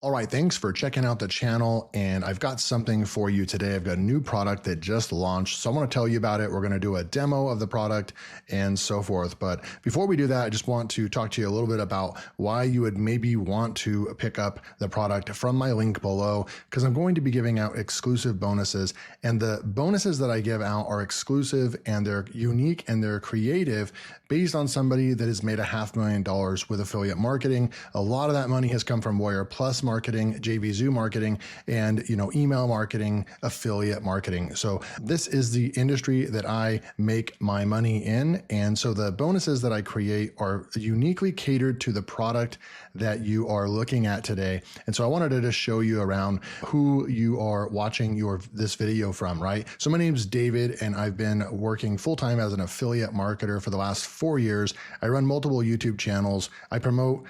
All right, thanks for checking out the channel. And I've got something for you today. I've got a new product that just launched. So I want to tell you about it. We're going to do a demo of the product and so forth. But before we do that, I just want to talk to you a little bit about why you would maybe want to pick up the product from my link below, because I'm going to be giving out exclusive bonuses. And the bonuses that I give out are exclusive and they're unique and they're creative based on somebody that has made $500,000 with affiliate marketing. A lot of that money has come from Warrior Plus marketing, JVZoo marketing, and email marketing, affiliate marketing. So this is the industry that I make my money in. And so the bonuses that I create are uniquely catered to the product that you are looking at today. And so I wanted to just show you around who you are watching this video from, right? So my name is David, and I've been working full-time as an affiliate marketer for the last 4 years. I run multiple YouTube channels. I promote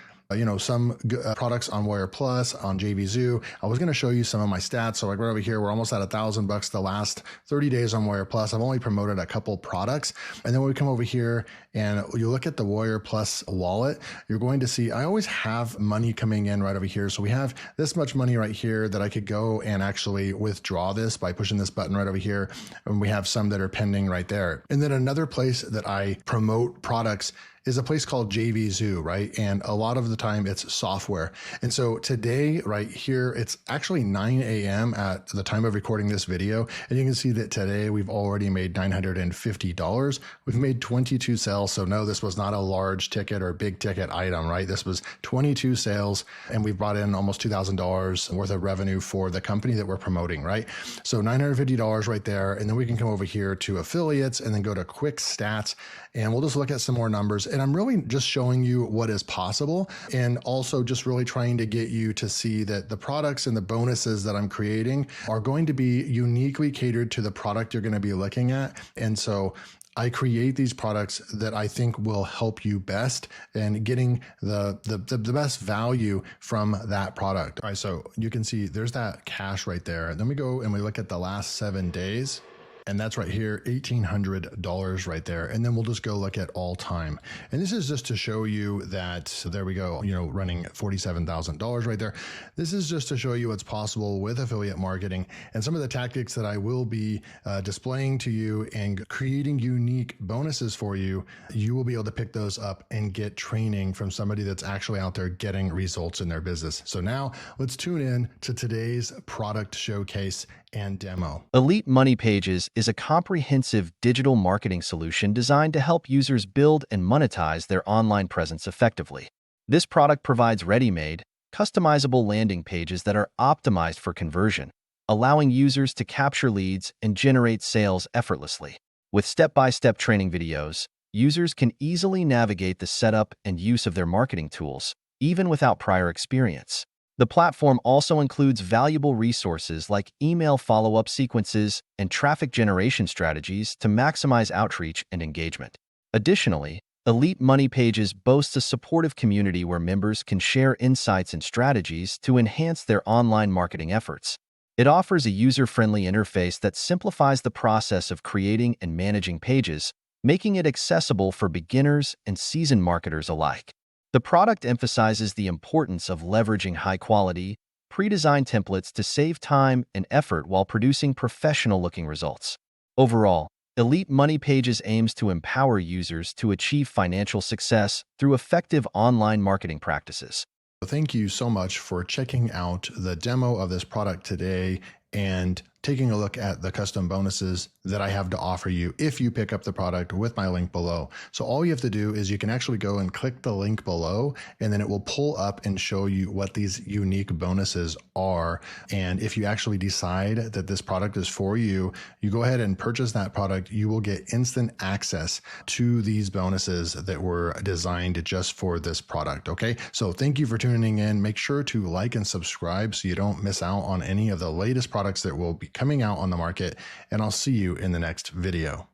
some products on Warrior Plus, on JVZoo. I was going to show you some of my stats. So like right over here, we're almost at $1,000 the last 30 days on Warrior Plus. I've only promoted a couple products. And then when we come over here and you look at the Warrior Plus wallet, you're going to see I always have money coming in right over here. So we have this much money right here that I could go and actually withdraw this by pushing this button right over here. And we have some that are pending right there. And then another place that I promote products is a place called JVZoo, right? And a lot of the time it's software. And so today, right here, it's actually 9 a.m. at the time of recording this video. And you can see that today we've already made $950. We've made 22 sales. So no, this was not a large ticket or big ticket item, right? This was 22 sales and we've brought in almost $2,000 worth of revenue for the company that we're promoting, right? So $950 right there. And then we can come over here to affiliates and then go to quick stats and we'll just look at some more numbers. And I'm really just showing you what is possible and also just really trying to get you to see that the products and the bonuses that I'm creating are going to be uniquely catered to the product you're going to be looking at. And so I create these products that I think will help you best and getting the best value from that product. All right, so you can see there's that cash right there. Then we go and we look at the last 7 days. And that's right here, $1,800 right there. And then we'll just go look at all time. And this is just to show you that, so there we go, running $47,000 right there. This is just to show you what's possible with affiliate marketing and some of the tactics that I will be displaying to you and creating unique bonuses for you. You will be able to pick those up and get training from somebody that's actually out there getting results in their business. So now let's tune in to today's product showcase and demo. Elite Money Pages is a comprehensive digital marketing solution designed to help users build and monetize their online presence effectively. This product provides ready-made, customizable landing pages that are optimized for conversion, allowing users to capture leads and generate sales effortlessly. With step-by-step training videos, users can easily navigate the setup and use of their marketing tools, even without prior experience. The platform also includes valuable resources like email follow-up sequences and traffic generation strategies to maximize outreach and engagement. Additionally, Elite Money Pages boasts a supportive community where members can share insights and strategies to enhance their online marketing efforts. It offers a user-friendly interface that simplifies the process of creating and managing pages, making it accessible for beginners and seasoned marketers alike. The product emphasizes the importance of leveraging high-quality, pre-designed templates to save time and effort while producing professional-looking results. Overall, Elite Money Pages aims to empower users to achieve financial success through effective online marketing practices. Thank you so much for checking out the demo of this product today and taking a look at the custom bonuses that I have to offer you if you pick up the product with my link below. So all you have to do is you can actually go and click the link below, and then it will pull up and show you what these unique bonuses are. And if you actually decide that this product is for you, you go ahead and purchase that product. You will get instant access to these bonuses that were designed just for this product. Okay, so thank you for tuning in. Make sure to like and subscribe so you don't miss out on any of the latest products that will be coming out on the market, and I'll see you in the next video.